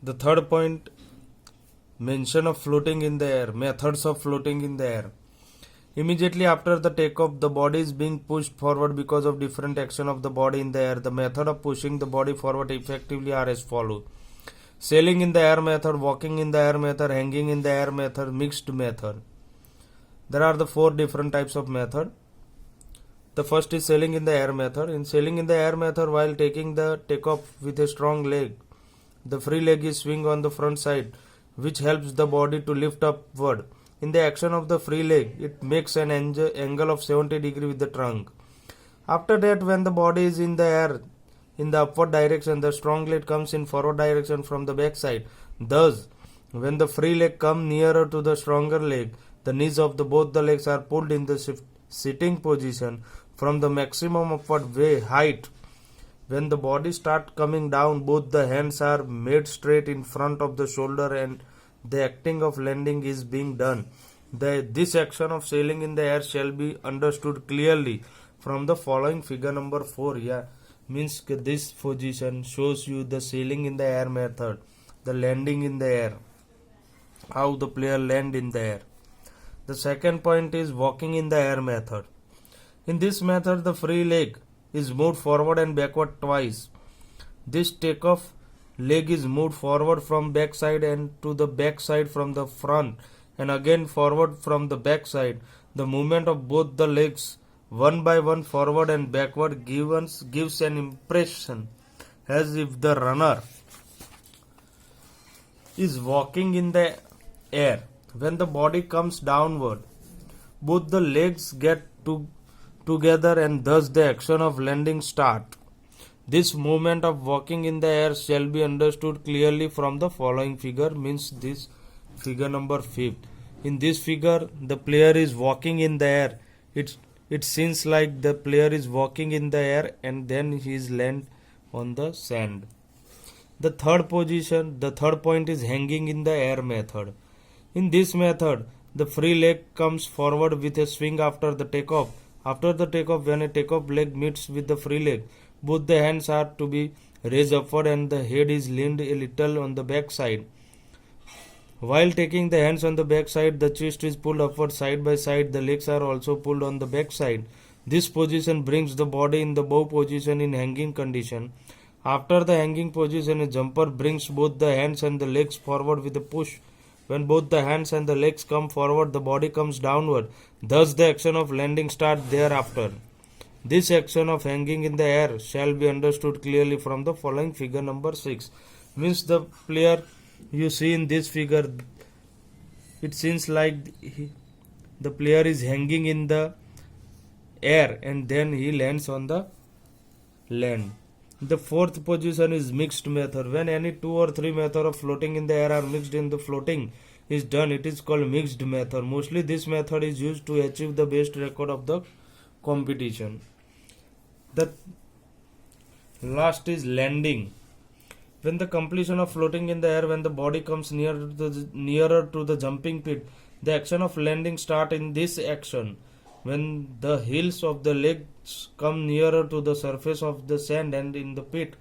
The third point, mention of floating in the air, methods of floating in the air. Immediately after the takeoff, the body is being pushed forward because of different action of the body in the air. The method of pushing the body forward effectively are as follows: sailing in the air method, walking in the air method, hanging in the air method, mixed method. There are the four different types of method. The first is sailing in the air method. In sailing in the air method, while taking the takeoff with a strong leg, the free leg is swing on the front side, which helps the body to lift upward. In the action of the free leg, it makes an angle of 70 degree with the trunk. After that, when the body is in the air in the upward direction, the strong leg comes in forward direction from the back side. Thus, when the free leg comes nearer to the stronger leg, the knees of both the legs are pulled in the sitting position from the maximum upward height. When the body starts coming down, both the hands are made straight in front of the shoulder and the acting of landing is being done. This action of sailing in the air shall be understood clearly from the following figure number 4. Means this position shows you the sailing in the air method, the landing in the air, how the player land in the air. The second point is walking in the air method. In this method, the free leg is moved forward and backward twice. This takeoff leg is moved forward from back side and to the back side from the front, and again forward from the back side. The movement of both the legs one by one forward and backward gives an impression as if the runner is walking in the air. When the body comes downward, both the legs get together and thus the action of landing start. This movement of walking in the air shall be understood clearly from the following figure, means this figure number 5. In this figure, the player is walking in the air. It seems like the player is walking in the air and then he is land on the sand. The third point is hanging in the air method. In this method, the free leg comes forward with a swing after the takeoff. After the takeoff, when a takeoff leg meets with the free leg, both the hands are to be raised upward and the head is leaned a little on the back side. While taking the hands on the back side, the chest is pulled upward side by side. The legs are also pulled on the back side. This position brings the body in the bow position in hanging condition. After the hanging position, a jumper brings both the hands and the legs forward with a push. When both the hands and the legs come forward, the body comes downward. Thus the action of landing starts thereafter. This action of hanging in the air shall be understood clearly from the following figure number 6. Means the player you see in this figure, it seems like the player is hanging in the air and then he lands on the land. The fourth position is mixed method. When any 2 or 3 methods of floating in the air are mixed in the floating is done, it is called mixed method. Mostly this method is used to achieve the best record of the competition. The last is landing. When the completion of floating in the air, when the body comes nearer to the jumping pit, the action of landing start in this action. When the heels of the legs come nearer to the surface of the sand and in the pit,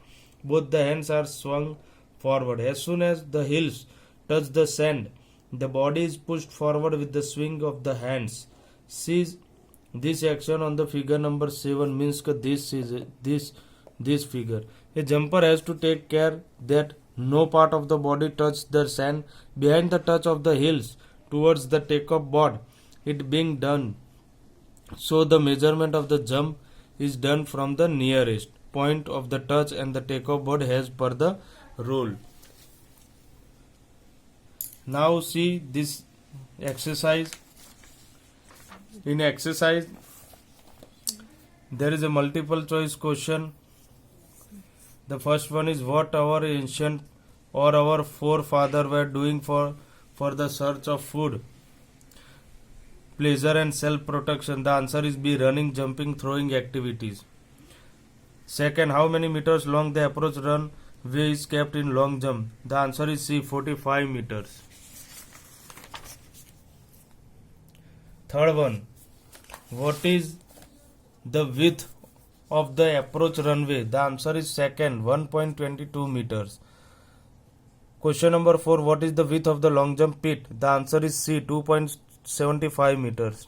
both the hands are swung forward. As soon as the heels touch the sand, the body is pushed forward with the swing of the hands. See this action on the figure number 7, means this figure. A jumper has to take care that no part of the body touch the sand behind the touch of the heels towards the takeoff board. It being done, so the measurement of the jump is done from the nearest point of the touch and the takeoff board as per the rule. Now see this exercise. In exercise, there is a multiple choice question. The first one is, what our ancient or our forefathers were doing for the search of food, pleasure and self-protection. The answer is B, running, jumping, throwing activities. Second, how many meters long the approach run way is kept in long jump? The answer is C, 45 meters. Third one, what is the width of the approach runway? The answer is second, 1.22 meters. Question number 4. What is the width of the long jump pit? The answer is C, 2.75 meters.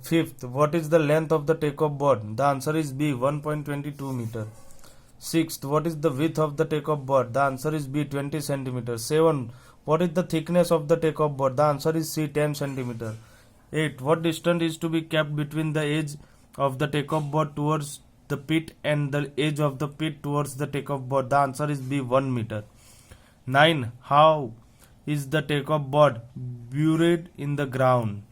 Fifth, what is the length of the takeoff board? The answer is B, 1.22 meter. Sixth, what is the width of the takeoff board? The answer is B, 20 centimeters. 7. What is the thickness of the takeoff board? The answer is C, 10 centimeter. 8. What distance is to be kept between the edge of the takeoff board towards the pit and the edge of the pit towards the takeoff board? The answer is B, 1 meter. 9. How is the takeoff board buried in the ground?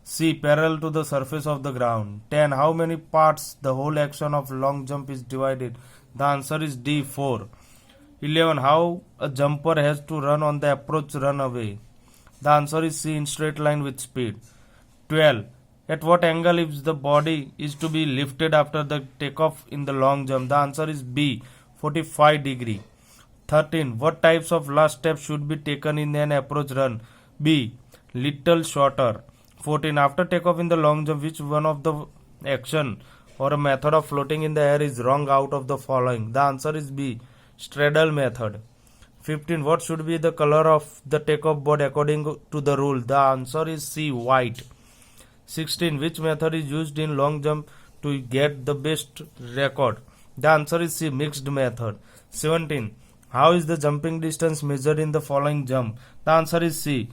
C, parallel to the surface of the ground. 10. How many parts the whole action of long jump is divided? The answer is D, 4. 11. How a jumper has to run on the approach runaway? The answer is C, in straight line with speed. 12. At what angle is the body is to be lifted after the takeoff in the long jump? The answer is B, 45 degree. 13. What types of last steps should be taken in an approach run? B, little shorter. 14. After takeoff in the long jump, which one of the action or a method of floating in the air is wrong out of the following? The answer is B, straddle method. 15. What should be the color of the takeoff board according to the rule? The answer is C, white. 16. Which method is used in long jump to get the best record? The answer is C, mixed method. 17. How is the jumping distance measured in the following jump? The answer is C,